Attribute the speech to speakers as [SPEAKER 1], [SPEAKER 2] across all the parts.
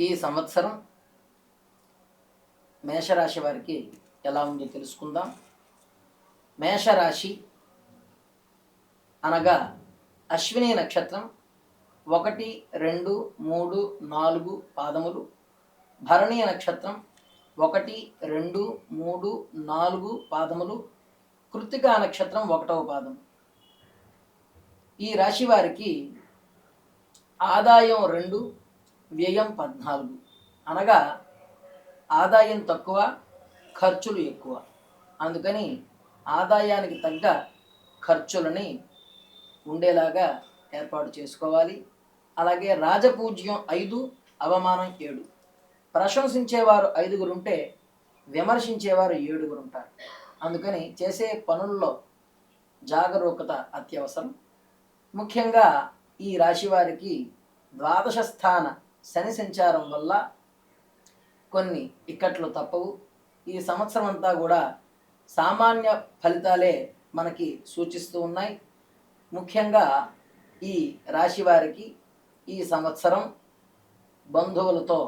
[SPEAKER 1] ఈ సంవత్సరం మేషరాశి వారికి ఎలా ఉందో తెలుసుకుందాం. మేషరాశి అనగా అశ్విని నక్షత్రం 1, 2, 3, 4 పాదములు, భరణి నక్షత్రం 1, 2, 3, 4 పాదములు, కృత్తికా నక్షత్రం 1వ పాదం. ఈ రాశి వారికి ఆదాయం 2, వ్యయం 14. అనగా ఆదాయం తక్కువ, ఖర్చులు ఎక్కువ. అందుకని ఆదాయానికి తగ్గ ఖర్చులని ఉండేలాగా ఏర్పాటు చేసుకోవాలి. అలాగే రాజపూజ్యం 5, అవమానం 7. ప్రశంసించేవారు 5 ఉంటే విమర్శించేవారు 7 ఉంటారు. అందుకని చేసే పనుల్లో జాగరూకత అత్యవసరం. ముఖ్యంగా ఈ రాశి వారికి ద్వాదశ స్థాన శని సంచారం వల్ల కొన్ని ఇక్కట్లు తప్పవు. ఈ సంవత్సరం అంతా కూడా సామాన్య ఫలితాలే మనకి సూచిస్తూ ఉన్నాయి. ముఖ్యంగా ఈ రాశి వారికి ఈ సంవత్సరం బంధువులతో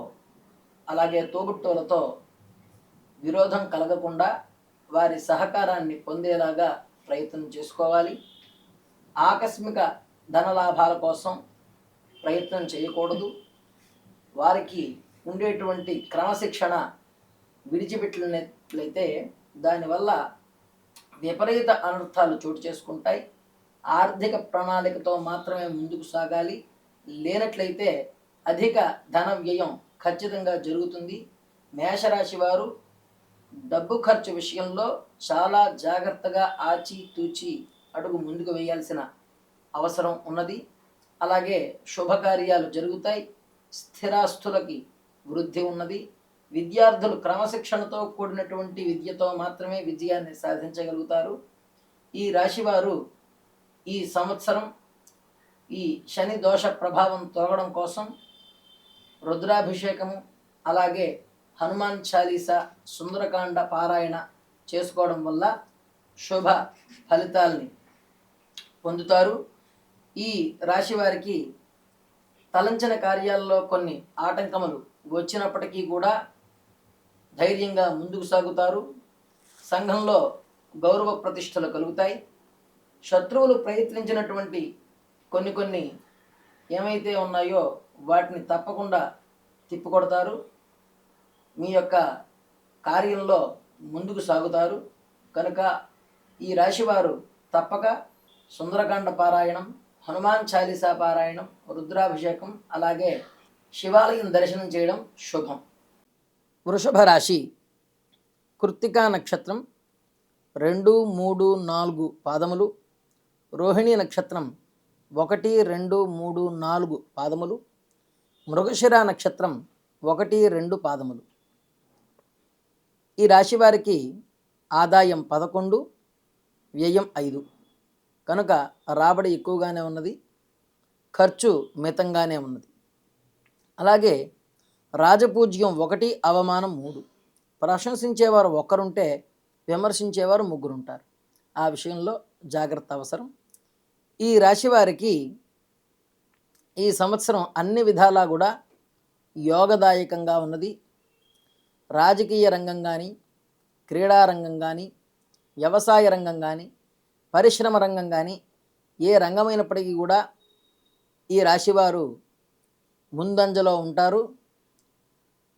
[SPEAKER 1] అలాగే తోబుట్టువులతో విరోధం కలగకుండా వారి సహకారాన్ని పొందేలాగా ప్రయత్నం చేసుకోవాలి. ఆకస్మిక ధనలాభాల కోసం ప్రయత్నం చేయకూడదు. వారికి ఉండేటువంటి క్రమశిక్షణ విడిచిపెట్టినట్లయితే దానివల్ల విపరీత అనర్థాలు చోటు చేసుకుంటాయి. ఆర్థిక ప్రణాళికతో మాత్రమే ముందుకు సాగాలి. లేనట్లయితే అధిక ధన వ్యయం ఖచ్చితంగా జరుగుతుంది. మేషరాశి వారు డబ్బు ఖర్చు విషయంలో చాలా జాగ్రత్తగా ఆచితూచి అడుగు ముందుకు వేయాల్సిన అవసరం ఉన్నది. అలాగే శుభకార్యాలు జరుగుతాయి. స్థిరాస్తులకి వృద్ధి ఉన్నది. విద్యార్థులు క్రమశిక్షణతో కూడినటువంటి విద్యతో మాత్రమే విజయాన్ని సాధించగలుగుతారు. ఈ రాశివారు ఈ సంవత్సరం ఈ శని దోష ప్రభావం తొలగడం కోసం రుద్రాభిషేకము అలాగే హనుమాన్ చాలీసా, సుందరకాండ పారాయణ చేసుకోవడం వల్ల శుభ ఫలితాల్ని పొందుతారు. ఈ రాశి వారికి తలంచిన కార్యాల్లో కొన్ని ఆటంకములు వచ్చినప్పటికీ కూడా ధైర్యంగా ముందుకు సాగుతారు. సంఘంలో గౌరవ ప్రతిష్టలు కలుగుతాయి. శత్రువులు ప్రయత్నించినటువంటి కొన్ని ఏమైతే ఉన్నాయో వాటిని తప్పకుండా తిప్పికొడతారు. మీ యొక్క కార్యంలో ముందుకు సాగుతారు. కనుక ఈ రాశివారు తప్పక సుందరకాండ పారాయణం, హనుమాన్ చాలీసా పారాయణం, రుద్రాభిషేకం అలాగే శివాలయం దర్శనం చేయడం శుభం. వృషభ రాశి కృత్తికా నక్షత్రం 2, 3, 4 పాదములు, రోహిణి నక్షత్రం 1, 2, 3, 4 పాదములు, మృగశిర నక్షత్రం 1, 2 పాదములు. ఈ రాశి వారికి ఆదాయం 11, వ్యయం 5. కనుక రాబడి ఎక్కువగానే ఉన్నది, ఖర్చు మితంగానే ఉన్నది. అలాగే రాజపూజ్యం 1, అవమానం 3. ప్రశంసించేవారు 1 ఉంటే విమర్శించేవారు 3 ఉంటారు. ఆ విషయంలో జాగ్రత్త అవసరం. ఈ రాశి వారికి ఈ సంవత్సరం అన్ని విధాలా కూడా యోగదాయకంగా ఉన్నది. రాజకీయ రంగం కానీ, క్రీడా రంగం కానీ, వ్యవసాయ రంగం కానీ, పరిశ్రమ రంగం కానీ, ఏ రంగమైనప్పటికీ కూడా ఈ రాశివారు ముందంజలో ఉంటారు.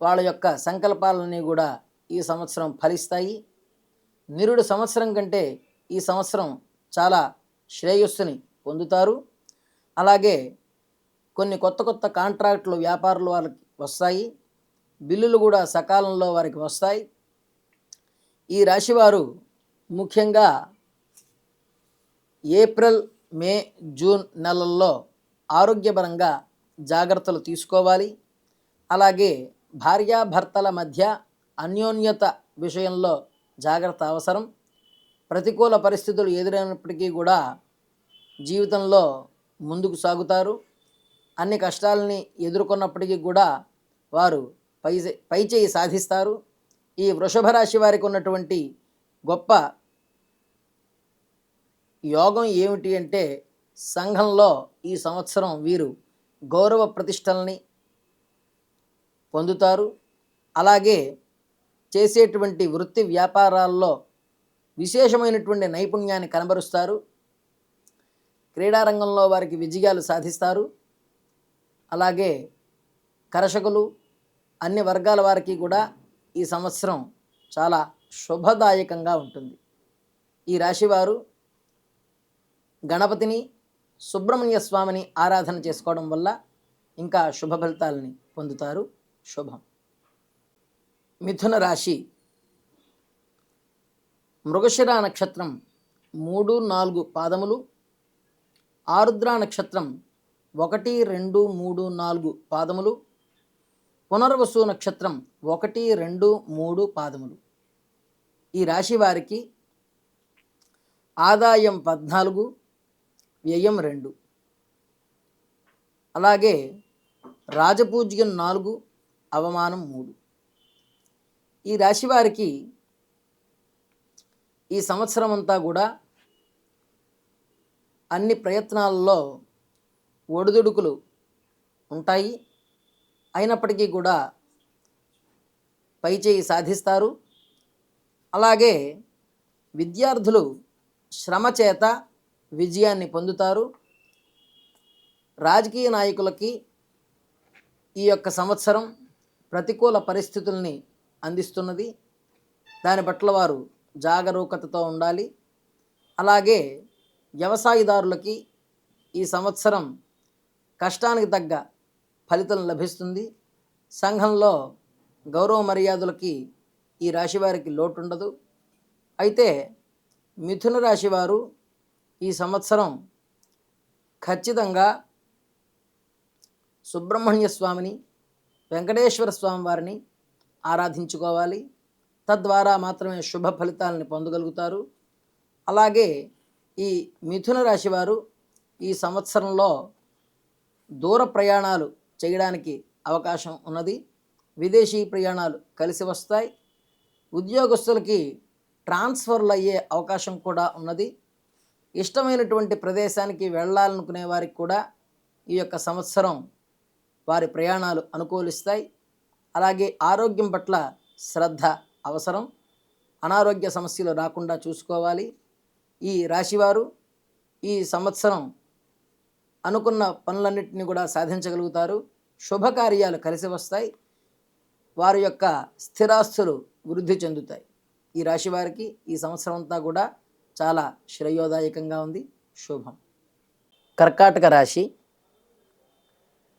[SPEAKER 1] వాళ్ళ యొక్క సంకల్పాలన్నీ కూడా ఈ సంవత్సరం ఫలిస్తాయి. నిరుడు సంవత్సరం కంటే ఈ సంవత్సరం చాలా శ్రేయస్సుని పొందుతారు. అలాగే కొన్ని కొత్త కాంట్రాక్టులు, వ్యాపారాలు వాళ్ళకి వస్తాయి. బిల్లులు కూడా సకాలంలో వారికి వస్తాయి. ఈ రాశివారు ముఖ్యంగా ఏప్రిల్, మే, జూన్ నెలల్లో ఆరోగ్యపరంగా జాగ్రత్తలు తీసుకోవాలి. అలాగే భార్యాభర్తల మధ్య అన్యోన్యత విషయంలో జాగ్రత్త అవసరం. ప్రతికూల పరిస్థితులు ఎదురైనప్పటికీ కూడా జీవితంలో ముందుకు సాగుతారు. అన్ని కష్టాలని ఎదుర్కొన్నప్పటికీ కూడా వారు పైచేయి సాధిస్తారు. ఈ వృషభ రాశి వారికి ఉన్నటువంటి గొప్ప యోగం ఏమిటి అంటే సంఘంలో ఈ సంవత్సరం వీరు గౌరవ ప్రతిష్టలని పొందుతారు. అలాగే చేసేటువంటి వృత్తి వ్యాపారాల్లో విశేషమైనటువంటి నైపుణ్యాన్ని కనబరుస్తారు. క్రీడారంగంలో వారికి విజయాలు సాధిస్తారు. అలాగే కర్షకులు, అన్ని వర్గాల వారికి కూడా ఈ సంవత్సరం చాలా శుభదాయకంగా ఉంటుంది. ఈ రాశివారు గణపతిని, సుబ్రహ్మణ్య స్వామిని ఆరాధన చేసుకోవడం వల్ల ఇంకా శుభ ఫలితాలని పొందుతారు. శుభం. మిథున రాశి. మృగశిర నక్షత్రం 3, 4 పాదములు, ఆరుద్ర నక్షత్రం 1, 2, 3, 4 పాదములు, పునర్వసు నక్షత్రం 1, 2, 3 పాదములు. ఈ రాశి వారికి ఆదాయం 14, వ్యయం 2, అలాగే రాజపూజ్యం 4, అవమానం 3. ఈ రాశి వారికి ఈ సంవత్సరం అంతా కూడా అన్ని ప్రయత్నాలలో ఒడిదుడుకులు ఉంటాయి. అయినప్పటికీ కూడా పైచేయి సాధిస్తారు. అలాగే విద్యార్థులు శ్రమ చేత విజయాన్ని పొందుతారు. రాజకీయ నాయకులకి ఈ యొక్క సంవత్సరం ప్రతికూల పరిస్థితుల్ని అందిస్తున్నది. దాని పట్ల వారు జాగరూకతతో ఉండాలి. అలాగే వ్యవసాయదారులకి ఈ సంవత్సరం కష్టానికి తగ్గ ఫలితం లభిస్తుంది. సంఘంలో గౌరవ మర్యాదలకి ఈ రాశివారికి లోటు ఉండదు. అయితే మిథున రాశివారు ఈ సంవత్సరం ఖచ్చితంగా సుబ్రహ్మణ్య స్వామిని, వెంకటేశ్వర స్వామి వారిని ఆరాధించుకోవాలి. తద్వారా మాత్రమే శుభ ఫలితాలని పొందగలుగుతారు. అలాగే ఈ మిథున రాశివారు ఈ సంవత్సరంలో దూర ప్రయాణాలు చేయడానికి అవకాశం ఉన్నది. విదేశీ ప్రయాణాలు కలిసి వస్తాయి. ఉద్యోగస్తులకి ట్రాన్స్ఫర్లు అయ్యే అవకాశం కూడా ఉన్నది. ఇష్టమైనటువంటి ప్రదేశానికి వెళ్ళాలనుకునే వారికి కూడా ఈ యొక్క సంవత్సరం వారి ప్రయాణాలు అనుకూలిస్తాయి. అలాగే ఆరోగ్యం పట్ల శ్రద్ధ అవసరం. అనారోగ్య సమస్యలు రాకుండా చూసుకోవాలి. ఈ రాశివారు ఈ సంవత్సరం అనుకున్న పనులన్నింటినీ కూడా సాధించగలుగుతారు. శుభకార్యాలు కలిసి వస్తాయి. వారి యొక్క స్థిరాస్తులు వృద్ధి చెందుతాయి. ఈ రాశి వారికి ఈ సంవత్సరం అంతా కూడా చాలా శ్రేయోదాయకంగా ఉంది. శుభం. కర్కాటక రాశి.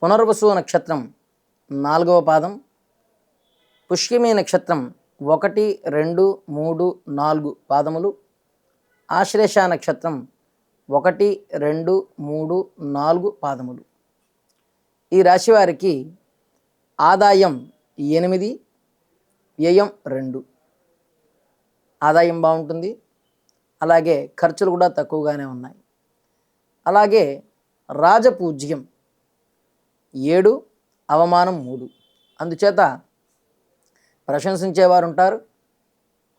[SPEAKER 1] పునర్వసు నక్షత్రం 4వ పాదం, పుష్యమి నక్షత్రం 1, 2, 3, 4 పాదములు, ఆశ్లేష నక్షత్రం 1, 2, 3, 4 పాదములు. ఈ రాశి వారికి ఆదాయం 8, వ్యయం 2. ఆదాయం బాగుంటుంది. అలాగే ఖర్చులు కూడా తక్కువగానే ఉన్నాయి. అలాగే రాజపూజ్యం 7, అవమానం 3. అందుచేత ప్రశంసించేవారు ఉంటారు,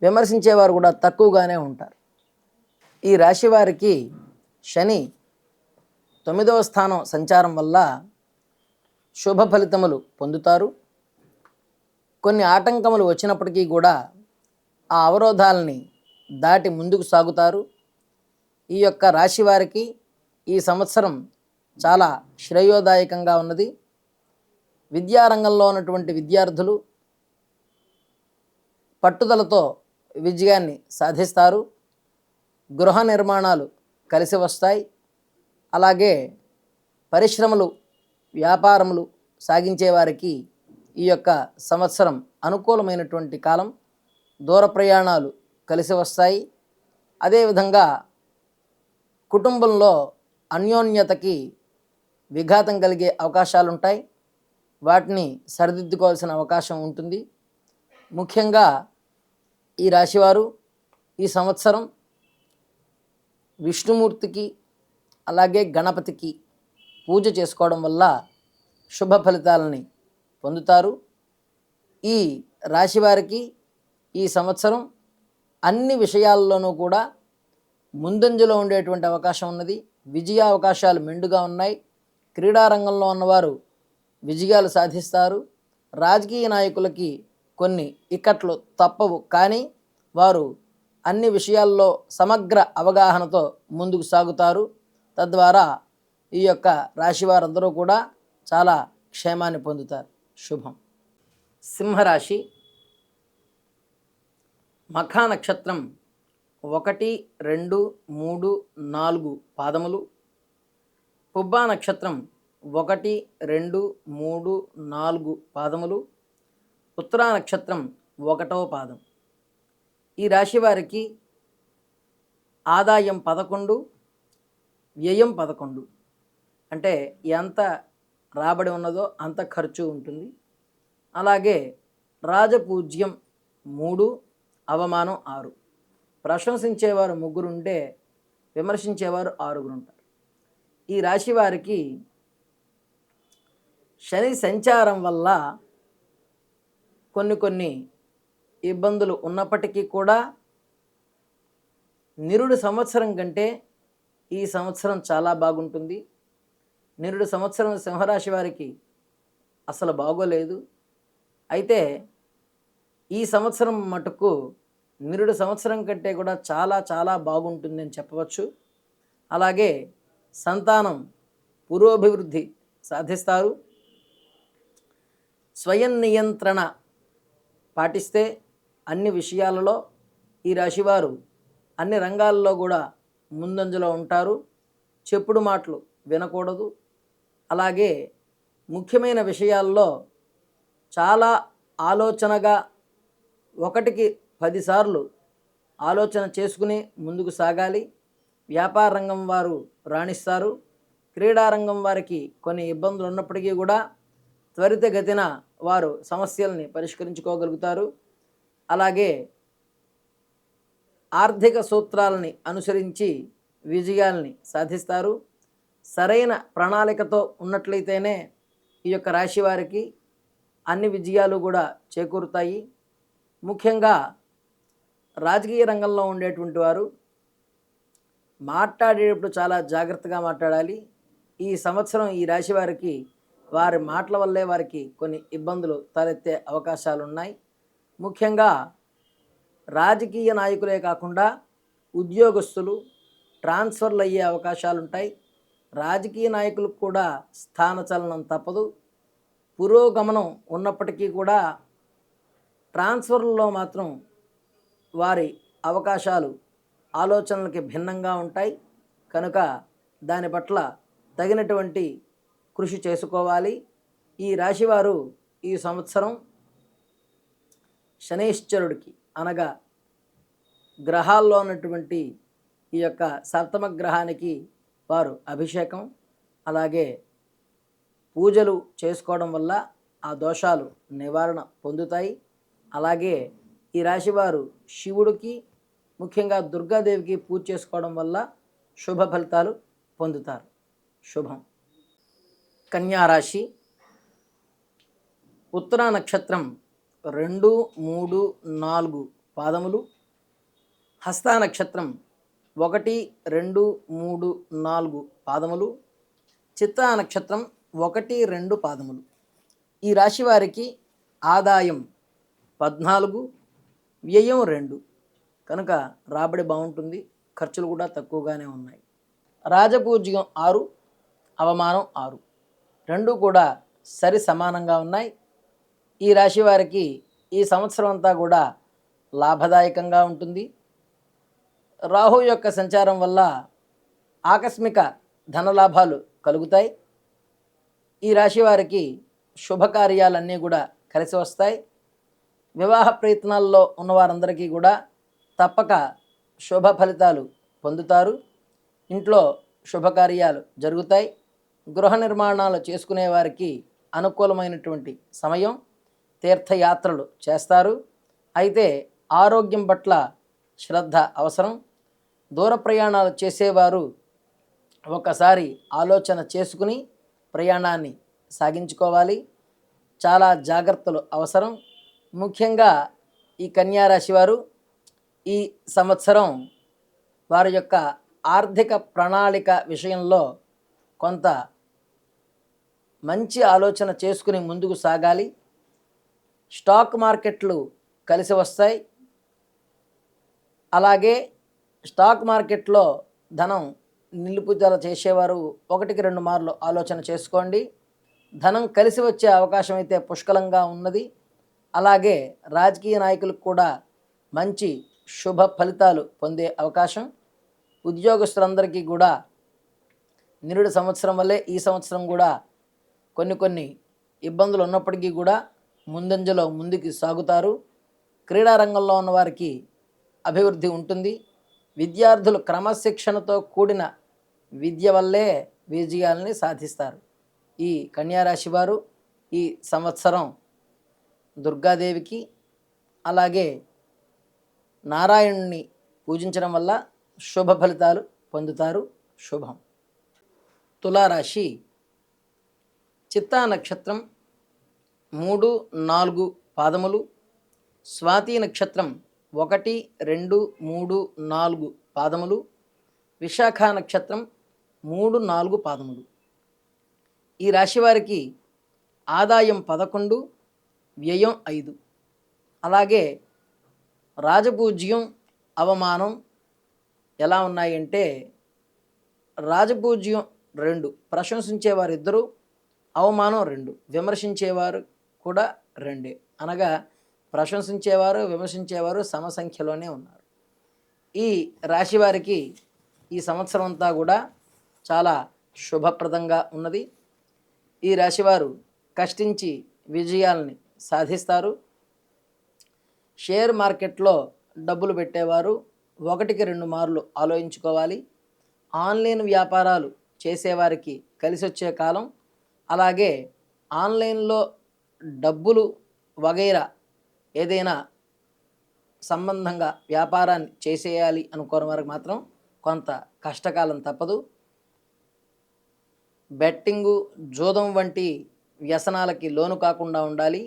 [SPEAKER 1] విమర్శించేవారు కూడా తక్కువగానే ఉంటారు. ఈ రాశి వారికి శని 9వ స్థానం సంచారం వల్ల శుభ ఫలితములు పొందుతారు. కొన్ని ఆటంకములు వచ్చినప్పటికీ కూడా ఆ అవరోధాలని దాటి ముందుకు సాగుతారు. ఈ యొక్క రాశి వారికి ఈ సంవత్సరం చాలా శ్రేయోదాయకంగా ఉన్నది. విద్యారంగంలో ఉన్నటువంటి విద్యార్థులు పట్టుదలతో విజయాన్ని సాధిస్తారు. గృహ నిర్మాణాలు కలిసి వస్తాయి. అలాగే పరిశ్రమలు, వ్యాపారములు సాగించే వారికి ఈ యొక్క సంవత్సరం అనుకూలమైనటువంటి కాలం. దూర ప్రయాణాలు కలిసి వస్తాయి. అదేవిధంగా కుటుంబంలో అన్యోన్యతకి విఘాతం కలిగే అవకాశాలు ఉంటాయి. వాటిని సరిదిద్దుకోవాల్సిన అవకాశం ఉంటుంది. ముఖ్యంగా ఈ రాశివారు ఈ సంవత్సరం విష్ణుమూర్తికి అలాగే గణపతికి పూజ చేసుకోవడం వల్ల శుభ ఫలితాలని పొందుతారు. ఈ రాశివారికి ఈ సంవత్సరం అన్ని విషయాల్లోనూ కూడా ముందంజలో ఉండేటువంటి అవకాశం ఉన్నది. విజయ అవకాశాలు మెండుగా ఉన్నాయి. క్రీడారంగంలో ఉన్నవారు విజయాలు సాధిస్తారు. రాజకీయ నాయకులకి కొన్ని ఇక్కట్లు తప్పవు, కానీ వారు అన్ని విషయాల్లో సమగ్ర అవగాహనతో ముందుకు సాగుతారు. తద్వారా ఈ యొక్క రాశివారందరూ కూడా చాలా క్షేమాన్ని పొందుతారు. శుభం. సింహరాశి. మఖా నక్షత్రం 1, 2, 3, 4 పాదములు, పుబ్బా నక్షత్రం 1, 2, 3, 4 పాదములు, ఉత్తరా నక్షత్రం 1వ పాదం. ఈ రాశి వారికి ఆదాయం 11, వ్యయం 11. అంటే ఎంత రాబడి ఉన్నదో అంత ఖర్చు ఉంటుంది. అలాగే రాజపూజ్యం 3, అవమానం 6. ప్రశంసించేవారు 3 ఉంటే విమర్శించేవారు 6 ఉంటారు. ఈ రాశి వారికి శని సంచారం వల్ల కొన్ని ఇబ్బందులు ఉన్నప్పటికీ కూడా నిరుడు సంవత్సరం కంటే ఈ సంవత్సరం చాలా బాగుంటుంది. నిరుడు సంవత్సరం సింహరాశి వారికి అసలు బాగోలేదు. అయితే ఈ సంవత్సరం మటుకు నిరుడు సంవత్సరం కంటే కూడా చాలా చాలా బాగుంటుందని చెప్పవచ్చు. అలాగే సంతానం పురోభివృద్ధి సాధిస్తారు. స్వయం నియంత్రణ పాటిస్తే అన్ని విషయాలలో ఈ రాశివారు అన్ని రంగాల్లో కూడా ముందంజలో ఉంటారు. చెప్పుడు మాటలు వినకూడదు. అలాగే ముఖ్యమైన విషయాల్లో చాలా ఆలోచనగా 1కి 10 సార్లు ఆలోచన చేసుకుని ముందుకు సాగాలి. వ్యాపార రంగం వారు రాణిస్తారు. క్రీడారంగం వారికి కొన్ని ఇబ్బందులు ఉన్నప్పటికీ కూడా త్వరితగతిన వారు సమస్యల్ని పరిష్కరించుకోగలుగుతారు. అలాగే ఆర్థిక సూత్రాలని అనుసరించి విజయాల్ని సాధిస్తారు. సరైన ప్రణాళికతో ఉన్నట్లయితేనే ఈ యొక్క రాశి వారికి అన్ని విజయాలు కూడా చేకూరుతాయి. ముఖ్యంగా రాజకీయ రంగంలో ఉండేటువంటి వారు మాట్లాడేటప్పుడు చాలా జాగ్రత్తగా మాట్లాడాలి. ఈ సంవత్సరం ఈ రాశి వారికి వారి మాటల వల్లే వారికి కొన్ని ఇబ్బందులు తలెత్తే అవకాశాలు ఉన్నాయి. ముఖ్యంగా రాజకీయ నాయకులే కాకుండా ఉద్యోగస్తులు ట్రాన్స్ఫర్లు అయ్యే అవకాశాలు ఉంటాయి. రాజకీయ నాయకులకు కూడా స్థానచలనం తప్పదు. పురోగమనం ఉన్నప్పటికీ కూడా ట్రాన్స్ఫర్లలో మాత్రం వారి అవకాశాలు ఆలోచనలకి భిన్నంగా ఉంటాయి. కనుక దాని పట్ల తగినటువంటి కృషి చేసుకోవాలి. ఈ రాశివారు ఈ సంవత్సరం శనైశ్చరుడికి అనగా గ్రహాల్లో ఉన్నటువంటి ఈ యొక్క సప్తమ గ్రహానికి వారు అభిషేకం అలాగే పూజలు చేసుకోవడం వల్ల ఆ దోషాలు నివారణ పొందుతాయి. అలాగే ఈ రాశివారు శివుడికి ముఖ్యంగా దుర్గాదేవికి పూజ చేసుకోవడం వల్ల శుభ ఫలితాలు పొందుతారు. శుభం. కన్యారాశి. ఉత్తరా నక్షత్రం 2, 3, 4 పాదములు, హస్తా నక్షత్రం 1, 2, 3, 4 పాదములు, చిత్తా నక్షత్రం 1, 2 పాదములు. ఈ రాశి వారికి ఆదాయం 14, వ్యయం 2. కనుక రాబడి బాగుంటుంది. ఖర్చులు కూడా తక్కువగానే ఉన్నాయి. రాజపూజ్యం 6, అవమానం 6. రెండు కూడా సరి సమానంగా ఉన్నాయి. ఈ రాశి వారికి ఈ సంవత్సరం అంతా కూడా లాభదాయకంగా ఉంటుంది. రాహు యొక్క సంచారం వల్ల ఆకస్మిక ధనలాభాలు కలుగుతాయి. ఈ రాశి వారికి శుభకార్యాలన్నీ కూడా కలిసి వస్తాయి. వివాహ ప్రయత్నాల్లో ఉన్నవారందరికీ కూడా తప్పక శుభ ఫలితాలు పొందుతారు. ఇంట్లో శుభకార్యాలు జరుగుతాయి. గృహ నిర్మాణాలు చేసుకునే వారికి అనుకూలమైనటువంటి సమయం. తీర్థయాత్రలు చేస్తారు. అయితే ఆరోగ్యం పట్ల శ్రద్ధ అవసరం. దూర ప్రయాణాలు చేసేవారు ఒకసారి ఆలోచన చేసుకుని ప్రయాణాన్ని సాగించుకోవాలి. చాలా జాగ్రత్తలు అవసరం. ముఖ్యంగా ఈ కన్యారాశి వారు ఈ సంవత్సరం వారి యొక్క ఆర్థిక ప్రణాళిక విషయంలో కొంత మంచి ఆలోచన చేసుకుని ముందుకు సాగాలి. స్టాక్ మార్కెట్లు కలిసి వస్తాయి. అలాగే స్టాక్ మార్కెట్లో ధనం నిలుపుదల చేసేవారు ఒకటికి 2 మార్లు ఆలోచన చేసుకోండి. ధనం కలిసి వచ్చే అవకాశం అయితే పుష్కలంగా ఉన్నది. అలాగే రాజకీయ నాయకులకు కూడా మంచి శుభ ఫలితాలు పొందే అవకాశం. ఉద్యోగస్తులందరికీ కూడా నిరుడు సంవత్సరం వల్లే ఈ సంవత్సరం కూడా కొన్ని ఇబ్బందులు ఉన్నప్పటికీ కూడా ముందంజలో ముందుకు సాగుతారు. క్రీడా రంగంలో ఉన్న వారికి అభివృద్ధి ఉంటుంది. విద్యార్థులు క్రమశిక్షణతో కూడిన విద్య వల్లే విజయాలని సాధిస్తారు. ఈ కన్యారాశి వారు ఈ సంవత్సరం దుర్గాదేవికి అలాగే నారాయణుని పూజించడం వల్ల శుభ ఫలితాలు పొందుతారు. శుభం. తులారాశి చిత్తా నక్షత్రం 3, 4 పాదములు, స్వాతి నక్షత్రం 1, 2, 3, 4 పాదములు, విశాఖ నక్షత్రం 3, 4 పాదములు. ఈ రాశి వారికి ఆదాయం 11, వ్యయం 5. అలాగే రాజపూజ్యం, అవమానం ఎలా ఉన్నాయంటే రాజపూజ్యం 2, ప్రశంసించేవారు 2, అవమానం 2, విమర్శించేవారు కూడా 2. అనగా ప్రశంసించేవారు విమర్శించేవారు సమసంఖ్యలోనే ఉన్నారు. ఈ రాశి వారికి ఈ సంవత్సరం అంతా కూడా చాలా శుభప్రదంగా ఉన్నది. ఈ రాశివారు కష్టించి విజయాల్ని సాధిస్తారు. షేర్ మార్కెట్లో డబ్బులు పెట్టేవారు ఒకటికి 2 మార్లు ఆలోచించుకోవాలి. ఆన్లైన్ వ్యాపారాలు చేసేవారికి కలిసి వచ్చే కాలం. అలాగే ఆన్లైన్లో డబ్బులు వగైరా ఏదైనా సంబంధంగా వ్యాపారాన్ని చేసేయాలి అనుకోని వారికి మాత్రం కొంత కష్టకాలం తప్పదు. బెట్టింగు, జూదం వంటి వ్యసనాలకి లోను కాకుండా ఉండాలి.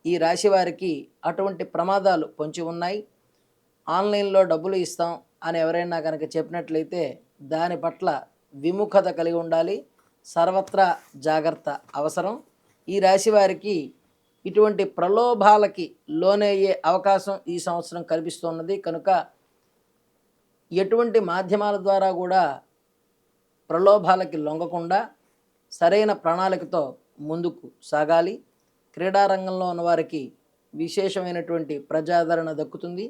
[SPEAKER 1] ఈ రాశి వారికి అటువంటి ప్రమాదాలు పొంచి ఉన్నాయి. ఆన్లైన్లో డబ్బులు ఇస్తాం అని ఎవరైనా కనుక చెప్పినట్లయితే దాని పట్ల విముఖత కలిగి ఉండాలి. సర్వత్రా జాగ్రత్త అవసరం. ఈ రాశి వారికి ఇటువంటి ప్రలోభాలకి లోనయ్యే అవకాశం ఈ సంవత్సరం కనిపిస్తున్నది. కనుక ఎటువంటి మాధ్యమాల ద్వారా కూడా ప్రలోభాలకి లొంగకుండా సరైన ప్రణాళికతో ముందుకు సాగాలి. క్రీడారంగంలో ఉన్నవారికి విశేషమైనటువంటి ప్రజాదరణ దక్కుతుంది.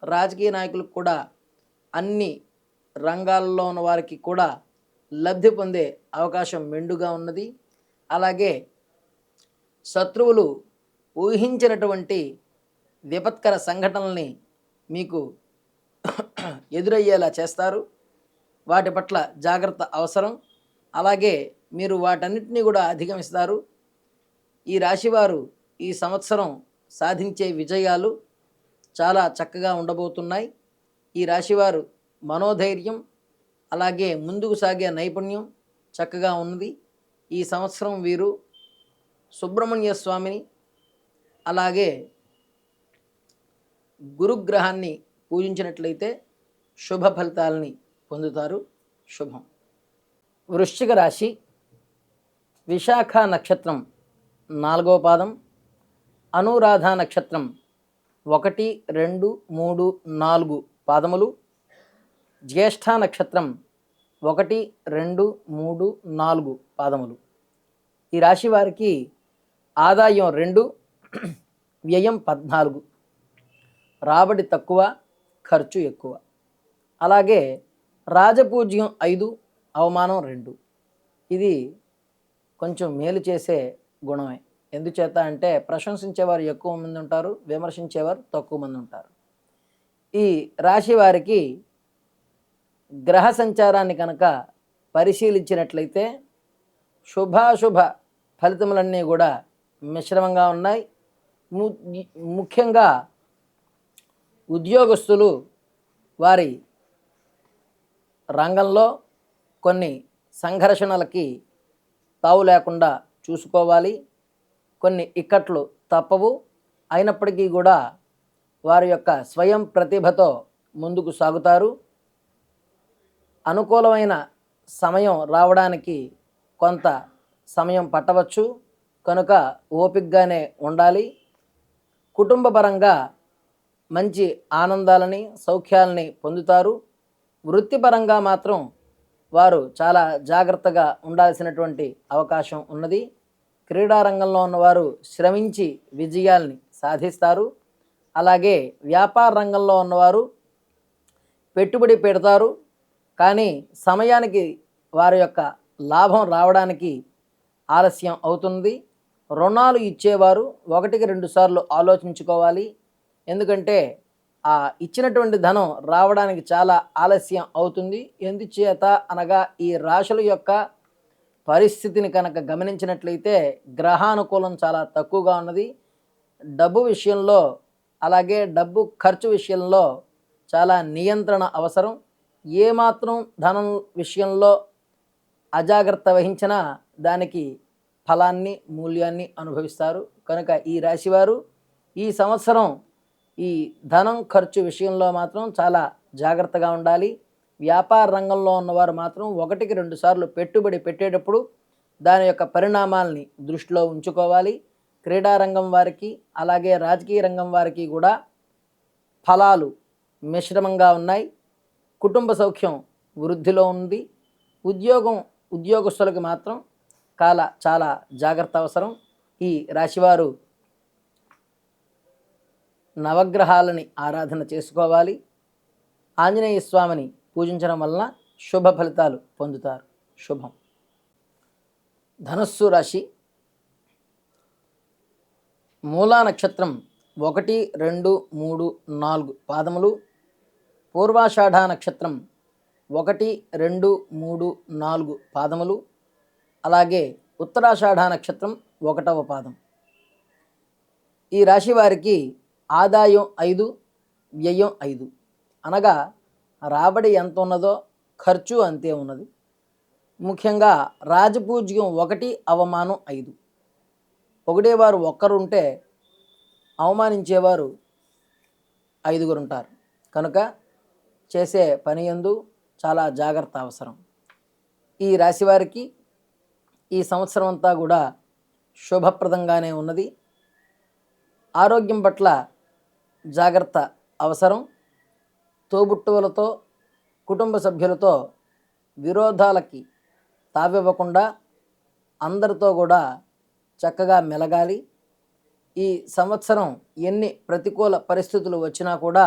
[SPEAKER 1] రాజకీయ నాయకులకు కూడా అన్ని రంగాల్లో ఉన్న వారికి కూడా లబ్ధి పొందే అవకాశం మెండుగా ఉన్నది. అలాగే శత్రువులు ఊహించినటువంటి విపత్కర సంఘటనల్ని మీకు ఎదురయ్యేలా చేస్తారు. వాటి పట్ల జాగ్రత్త అవసరం. అలాగే మీరు వాటన్నిటినీ కూడా అధిగమిస్తారు. ఈ రాశివారు ఈ సంవత్సరం సాధించే విజయాలు చాలా చక్కగా ఉండబోతున్నాయి. ఈ రాశివారు మనోధైర్యం అలాగే ముందుకు సాగే నైపుణ్యం చక్కగా ఉన్నది. ఈ సంవత్సరం వీరు సుబ్రహ్మణ్య స్వామిని అలాగే గురుగ్రహాన్ని పూజించినట్లయితే శుభ ఫలితాలని పొందుతారు. శుభం. వృశ్చిక రాశి విశాఖ నక్షత్రం 4వ పాదం, అనురాధ నక్షత్రం 1, 2, 3, 4 పాదములు, జ్యేష్ఠ నక్షత్రం 1, 2, 3, 4 పాదములు. ఈ రాశి వారికి ఆదాయం 2, వ్యయం 14, రాబడి తక్కువ, ఖర్చు ఎక్కువ. అలాగే రాజపూజ్యం 5, అవమానం 2. ఇది కొంచెం మేలు చేసే గుణమే. ఎందుచేత అంటే ప్రశంసించేవారు ఎక్కువ మంది ఉంటారు, విమర్శించేవారు తక్కువ మంది ఉంటారు. ఈ రాశి వారికి గ్రహ సంచారాన్ని కనుక పరిశీలించినట్లయితే శుభాశుభ ఫలితములన్నీ కూడా మిశ్రమంగా ఉన్నాయి. ముఖ్యంగా ఉద్యోగస్తులు వారి రంగంలో కొన్ని సంఘర్షణలకి తావు లేకుండా చూసుకోవాలి. కొన్ని ఇక్కట్లు తప్పవు. అయినప్పటికీ కూడా వారి యొక్క స్వయం ప్రతిభతో ముందుకు సాగుతారు. అనుకూలమైన సమయం రావడానికి కొంత సమయం పట్టవచ్చు. కనుక ఓపికగానే ఉండాలి. కుటుంబపరంగా మంచి ఆనందాలని సౌఖ్యాలని పొందుతారు. వృత్తిపరంగా మాత్రం వారు చాలా జాగ్రత్తగా ఉండాల్సినటువంటి అవకాశం ఉన్నది. క్రీడారంగంలో ఉన్నవారు శ్రమించి విజయాల్ని సాధిస్తారు. అలాగే వ్యాపార రంగంలో ఉన్నవారు పెట్టుబడి పెడతారు, కానీ సమయానికి వారి యొక్క లాభం రావడానికి ఆలస్యం అవుతుంది. రుణాలు ఇచ్చేవారు 1-2 సార్లు ఆలోచించుకోవాలి. ఎందుకంటే ఇచ్చినటువంటి ధనం రావడానికి చాలా ఆలస్యం అవుతుంది. ఎందుచేత అనగా ఈ రాశుల యొక్క పరిస్థితిని కనుక గమనించినట్లయితే గ్రహానుకూలం చాలా తక్కువగా ఉన్నది. డబ్బు విషయంలో అలాగే డబ్బు ఖర్చు విషయంలో చాలా నియంత్రణ అవసరం. ఏమాత్రం ధనం విషయంలో అజాగ్రత్త వహించినా దానికి ఫలాన్ని మూల్యాన్ని అనుభవిస్తారు. కనుక ఈ రాశివారు ఈ సంవత్సరం ఈ ధనం ఖర్చు విషయంలో మాత్రం చాలా జాగ్రత్తగా ఉండాలి. వ్యాపార రంగంలో ఉన్నవారు మాత్రం 1-2 సార్లు పెట్టుబడి పెట్టేటప్పుడు దాని యొక్క పరిణామాల్ని దృష్టిలో ఉంచుకోవాలి. క్రీడారంగం వారికి అలాగే రాజకీయ రంగం వారికి కూడా ఫలాలు మిశ్రమంగా ఉన్నాయి. కుటుంబ సౌఖ్యం వృద్ధిలో ఉంది. ఉద్యోగస్తులకు మాత్రం చాలా జాగ్రత్త అవసరం. ఈ రాశివారు నవగ్రహాలని ఆరాధన చేసుకోవాలి. ఆంజనేయ స్వామిని పూజించడం వలన శుభ ఫలితాలు పొందుతారు. శుభం. ధనుస్సు రాశి మూలా నక్షత్రం 1, 2, 3, 4 పాదములు, పూర్వాషాఢ నక్షత్రం 1, 2, 3, 4 పాదములు, అలాగే ఉత్తరాషాఢ నక్షత్రం 1వ పాదం. ఈ రాశి వారికి ఆదాయం 5, వ్యయం 5. అనగా రాబడి ఎంత ఉన్నదో ఖర్చు అంతే ఉన్నది. ముఖ్యంగా రాజపూజ్యం 1, అవమానం 5. పొగిడేవారు ఒక్కరుంటే అవమానించేవారు 5గురు ఉంటారు. కనుక చేసే పని యందు చాలా జాగ్రత్త అవసరం. ఈ రాశివారికి ఈ సంవత్సరం అంతా కూడా శుభప్రదంగానే ఉన్నది. ఆరోగ్యం పట్ల జాగ్రత్త అవసరం. తోబుట్టువులతో కుటుంబ సభ్యులతో విరోధాలకి తావివ్వకుండా అందరితో కూడా చక్కగా మెలగాలి. ఈ సంవత్సరం ఎన్ని ప్రతికూల పరిస్థితులు వచ్చినా కూడా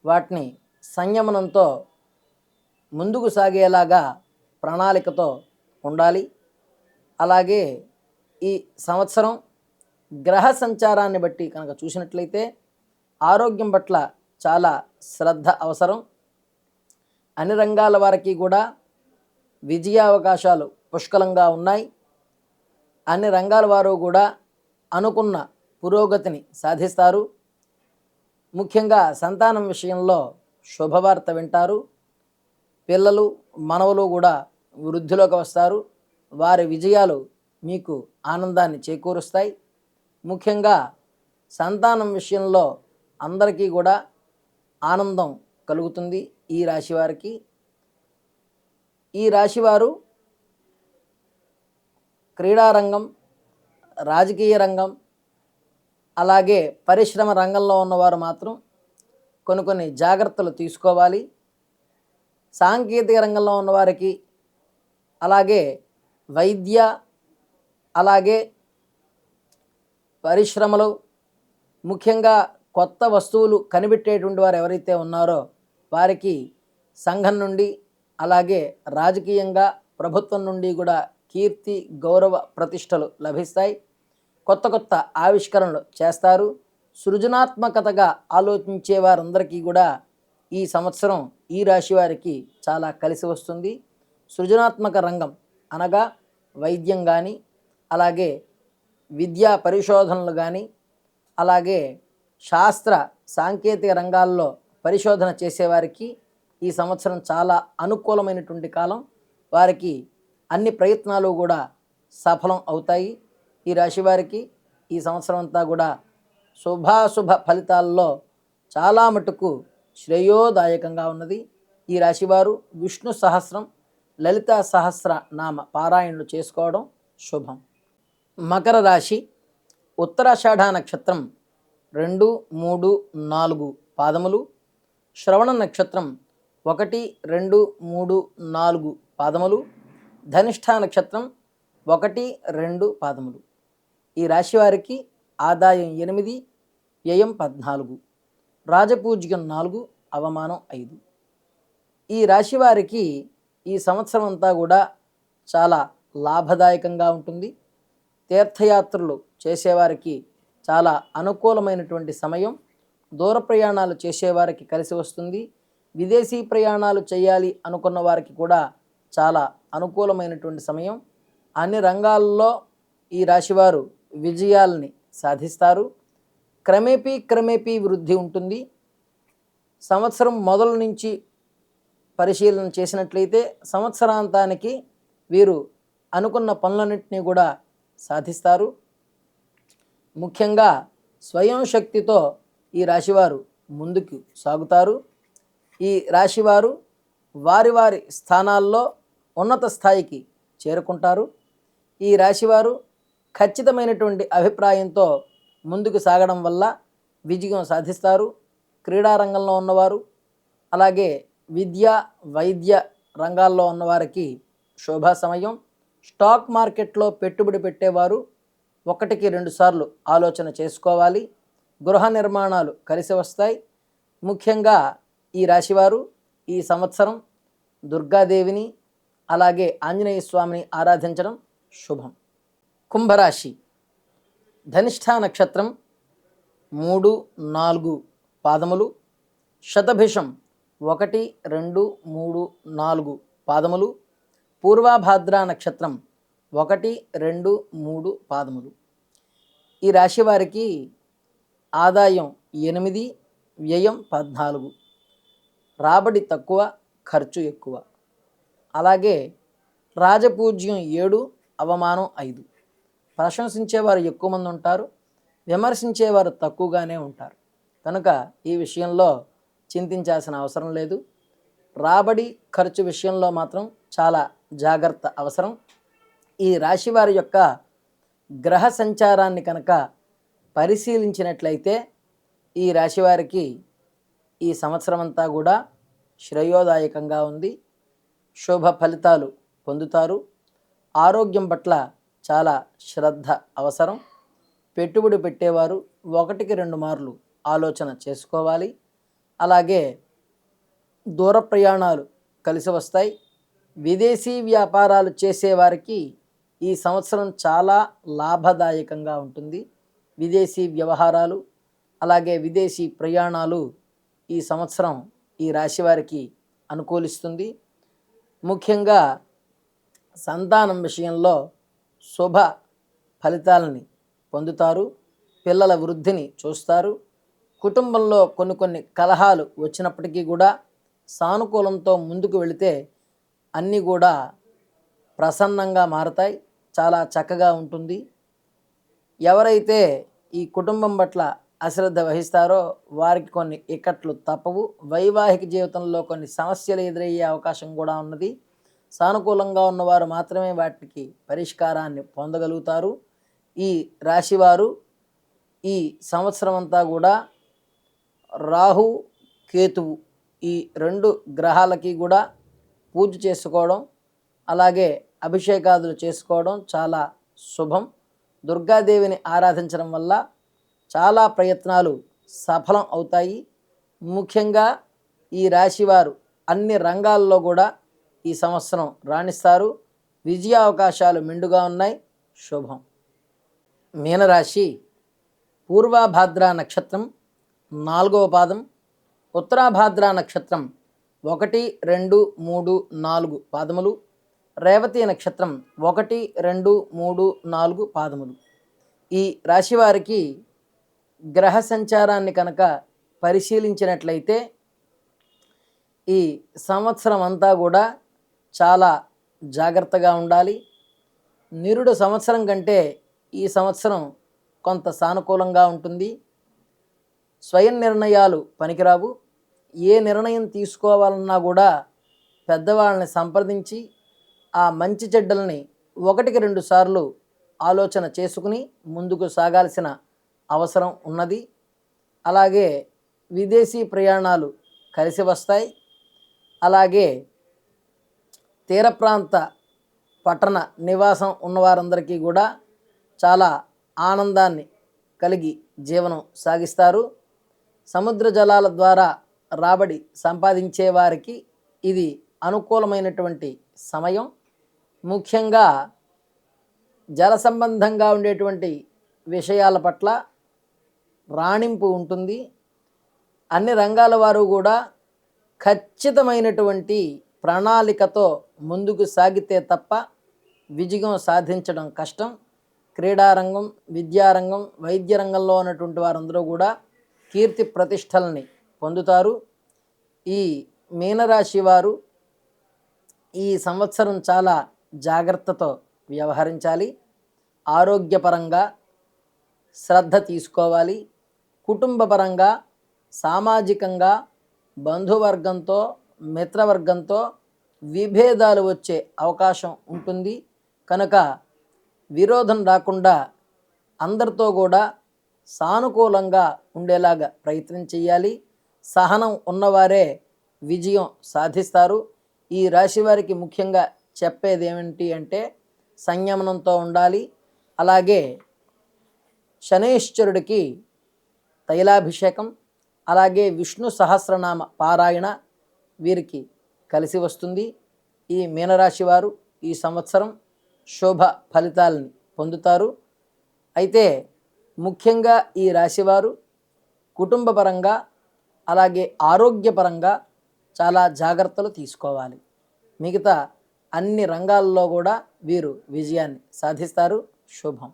[SPEAKER 1] వాటిని సంయమనంతో ముందుకు సాగేలాగా ప్రణాళికతో ఉండాలి. అలాగే ఈ సంవత్సరం గ్రహ సంచారాన్ని బట్టి కనుక చూసినట్లయితే ఆరోగ్యం పట్ల చాలా శ్రద్ధ అవసరం. అన్ని రంగాల వారికి కూడా విజయావకాశాలు పుష్కలంగా ఉన్నాయి. అన్ని రంగాల వారు కూడా అనుకున్న పురోగతిని సాధిస్తారు. ముఖ్యంగా సంతానం విషయంలో శుభవార్త వింటారు. పిల్లలు మనవలు కూడా వృద్ధిలోకి వస్తారు. వారి విజయాలు మీకు ఆనందాన్ని చేకూరుస్తాయి. ముఖ్యంగా సంతానం విషయంలో అందరికీ కూడా ఆనందం కలుగుతుంది. ఈ రాశివారికి ఈ రాశివారు క్రీడారంగం, రాజకీయ రంగం, అలాగే పరిశ్రమ రంగంలో ఉన్నవారు మాత్రం కొన్ని జాగ్రత్తలు తీసుకోవాలి. సాంకేతిక రంగంలో ఉన్నవారికి అలాగే వైద్య అలాగే పరిశ్రమలు, ముఖ్యంగా కొత్త వస్తువులు కనిపెట్టేటువంటి వారు ఎవరైతే ఉన్నారో వారికి సంఘం నుండి అలాగే రాజకీయంగా ప్రభుత్వం నుండి కూడా కీర్తి గౌరవ ప్రతిష్టలు లభిస్తాయి. కొత్త ఆవిష్కరణలు చేస్తారు. సృజనాత్మకతగా ఆలోచించే వారందరికీ కూడా ఈ సంవత్సరం ఈ రాశి వారికి చాలా కలిసి వస్తుంది. సృజనాత్మక రంగం అనగా వైద్యం కానీ అలాగే విద్యా పరిశోధనలు కానీ అలాగే శాస్త్ర సాంకేతిక రంగాల్లో పరిశోధన చేసేవారికి ఈ సంవత్సరం చాలా అనుకూలమైనటువంటి కాలం. వారికి అన్ని ప్రయత్నాలు కూడా సఫలం అవుతాయి. ఈ రాశి వారికి ఈ సంవత్సరం అంతా కూడా శుభాశుభ ఫలితాల్లో చాలా మటుకు శ్రేయోదాయకంగా ఉన్నది. ఈ రాశివారు విష్ణు సహస్రం, లలితా సహస్ర నామ పారాయణలు చేసుకోవడం శుభం. మకర రాశి ఉత్తరాషాఢ నక్షత్రం 2, 3, 4 పాదములు, శ్రవణ నక్షత్రం 1, 2, 3, 4 పాదములు, ధనిష్ఠ నక్షత్రం 1, 2 పాదములు. ఈ రాశి వారికి ఆదాయం 8, వ్యయం 14, రాజపూజ్యం 4, అవమానం 5. ఈ రాశి వారికి ఈ సంవత్సరం అంతా కూడా చాలా లాభదాయకంగా ఉంటుంది. తీర్థయాత్రలు చేసేవారికి చాలా అనుకూలమైనటువంటి సమయం. దూర ప్రయాణాలు చేసేవారికి కలిసి వస్తుంది. విదేశీ ప్రయాణాలు చేయాలి అనుకున్న వారికి కూడా చాలా అనుకూలమైనటువంటి సమయం. అన్ని రంగాల్లో ఈ రాశివారు విజయాల్ని సాధిస్తారు. క్రమేపీ వృద్ధి ఉంటుంది. సంవత్సరం మొదలు నుంచి పరిశీలన చేసినట్లయితే సంవత్సరాంతానికి వీరు అనుకున్న పనులన్నింటినీ కూడా సాధిస్తారు. ముఖ్యంగా స్వయం శక్తితో ఈ రాశివారు ముందుకు సాగుతారు. ఈ రాశివారు వారి వారి స్థానాల్లో ఉన్నత స్థాయికి చేరుకుంటారు. ఈ రాశివారు ఖచ్చితమైనటువంటి అభిప్రాయంతో ముందుకు సాగడం వల్ల విజయం సాధిస్తారు. క్రీడారంగంలో ఉన్నవారు, అలాగే విద్య వైద్య రంగాల్లో ఉన్నవారికి శోభా సమయం. స్టాక్ మార్కెట్లో పెట్టుబడి పెట్టేవారు 1కి 2 సార్లు ఆలోచన చేసుకోవాలి. గృహ నిర్మాణాలు కలిసి వస్తాయి. ముఖ్యంగా ఈ రాశివారు ఈ సంవత్సరం దుర్గాదేవిని అలాగే ఆంజనేయ స్వామిని ఆరాధించడం శుభం. కుంభరాశి, ధనిష్ఠ నక్షత్రం 3, 4 పాదములు, శతభిషం 1, 2, 3, 4 పాదములు, పూర్వభాద్ర నక్షత్రం 1, 2, 3 పాదములు. ఈ రాశి వారికి ఆదాయం 8, వ్యయం 14, రాబడి తక్కువ, ఖర్చు ఎక్కువ. అలాగే రాజపూజ్యం 7, అవమానం 5. ప్రశంసించేవారు ఎక్కువ మంది ఉంటారు, విమర్శించేవారు తక్కువగానే ఉంటారు. కనుక ఈ విషయంలో చింతించాల్సిన అవసరం లేదు. రాబడి ఖర్చు విషయంలో మాత్రం చాలా జాగ్రత్త అవసరం. ఈ రాశివారి యొక్క గ్రహ సంచారాన్ని కనుక పరిశీలించినట్లయితే ఈ రాశివారికి ఈ సంవత్సరం అంతా కూడా శ్రేయోదాయకంగా ఉంది. శుభ ఫలితాలు పొందుతారు. ఆరోగ్యం పట్ల చాలా శ్రద్ధ అవసరం. పెట్టుబడి పెట్టేవారు 1కి 2 మార్లు ఆలోచన చేసుకోవాలి. అలాగే దూర ప్రయాణాలు కలిసి వస్తాయి. విదేశీ వ్యాపారాలు చేసేవారికి ఈ సంవత్సరం చాలా లాభదాయకంగా ఉంటుంది. విదేశీ వ్యవహారాలు అలాగే విదేశీ ప్రయాణాలు ఈ సంవత్సరం ఈ రాశివారికి అనుకూలిస్తుంది. ముఖ్యంగా సంతానం విషయంలో శుభ ఫలితాలని పొందుతారు. పిల్లల వృద్ధిని చూస్తారు. కుటుంబంలో కొన్ని కలహాలు వచ్చినప్పటికీ కూడా సానుకూలంతో ముందుకు వెళితే అన్నీ కూడా ప్రసన్నంగా మారతాయి. చాలా చక్కగా ఉంటుంది. ఎవరైతే ఈ కుటుంబం పట్ల అశ్రద్ధ వహిస్తారో వారికి కొన్ని ఇక్కట్లు తప్పవు. వైవాహిక జీవితంలో కొన్ని సమస్యలు ఎదురయ్యే అవకాశం కూడా ఉన్నది. సానుకూలంగా ఉన్నవారు మాత్రమే వాటికి పరిష్కారాన్ని పొందగలుగుతారు. ఈ రాశివారు ఈ సంవత్సరం అంతా కూడా రాహు కేతువు ఈ 2 గ్రహాలకి కూడా పూజ చేసుకోవడం అలాగే అభిషేకాదులు చేసుకోవడం చాలా శుభం. దుర్గాదేవిని ఆరాధించడం వల్ల చాలా ప్రయత్నాలు సఫలం అవుతాయి. ముఖ్యంగా ఈ రాశివారు అన్ని రంగాల్లో కూడా ఈ సంవత్సరం రాణిస్తారు. విజయ అవకాశాలు మెండుగా ఉన్నాయి. శుభం. మీనరాశి, పూర్వభాద్ర నక్షత్రం 4వ పాదం, ఉత్తరాభాద్ర నక్షత్రం 1, 2, 3, 4 పాదములు, రేవతి నక్షత్రం 1, 2, 3, 4 పాదములు. ఈ రాశివారికి గ్రహ సంచారాన్ని కనుక పరిశీలించినట్లయితే ఈ సంవత్సరం అంతా కూడా చాలా జాగ్రత్తగా ఉండాలి. నిరుడు సంవత్సరం కంటే ఈ సంవత్సరం కొంత సానుకూలంగా ఉంటుంది. స్వయం నిర్ణయాలు పనికిరావు. ఏ నిర్ణయం తీసుకోవాలన్నా కూడా పెద్దవాళ్ళని సంప్రదించి ఆ మంచి చెడ్డలని 1కి 2 సార్లు ఆలోచన చేసుకుని ముందుకు సాగాల్సిన అవసరం ఉన్నది. అలాగే విదేశీ ప్రయాణాలు కలిసి వస్తాయి. అలాగే తీర ప్రాంత పట్టణ నివాసం ఉన్నవారందరికీ కూడా చాలా ఆనందాన్ని కలిగి జీవనం సాగిస్తారు. సముద్ర జలాల ద్వారా రాబడి సంపాదించే వారికి ఇది అనుకూలమైనటువంటి సమయం. ముఖ్యంగా జల సంబంధంగా ఉండేటువంటి విషయాల పట్ల రాణింపు ఉంటుంది. అన్ని రంగాల వారు కూడా ఖచ్చితమైనటువంటి ప్రణాళికతో ముందుకు సాగితే తప్ప విజయం సాధించడం కష్టం. క్రీడారంగం, విద్యారంగం, వైద్య రంగంలో ఉన్నటువంటి వారందరూ కూడా కీర్తి ప్రతిష్టలని పొందుతారు. ఈ మీనరాశి వారు ఈ సంవత్సరం చాలా జాగ్రత్తతో వ్యవహరించాలి. ఆరోగ్యపరంగా శ్రద్ధ తీసుకోవాలి. కుటుంబపరంగా, సామాజికంగా, బంధువర్గంతో, మిత్రవర్గంతో విభేదాలు వచ్చే అవకాశం ఉంటుంది. కనుక విరోధం రాకుండా అందరితో కూడా సానుకూలంగా ఉండేలాగా ప్రయత్నం చేయాలి. సహనం ఉన్నవారే విజయం సాధిస్తారు. ఈ రాశి వారికి ముఖ్యంగా చెప్పేది ఏమిటి అంటే సంయమనంతో ఉండాలి. అలాగే శనైశ్వరుడికి తైలాభిషేకం, అలాగే విష్ణు సహస్రనామ పారాయణ వీరికి కలిసి వస్తుంది. ఈ మీనరాశి వారు ఈ సంవత్సరం శుభ ఫలితాలని పొందుతారు. అయితే ముఖ్యంగా ఈ రాశివారు కుటుంబపరంగా అలాగే ఆరోగ్యపరంగా చాలా జాగ్రత్తలు తీసుకోవాలి. మిగతా అన్ని రంగాల్లో కూడా వీరు విజయాన్ని సాధిస్తారు. శుభం.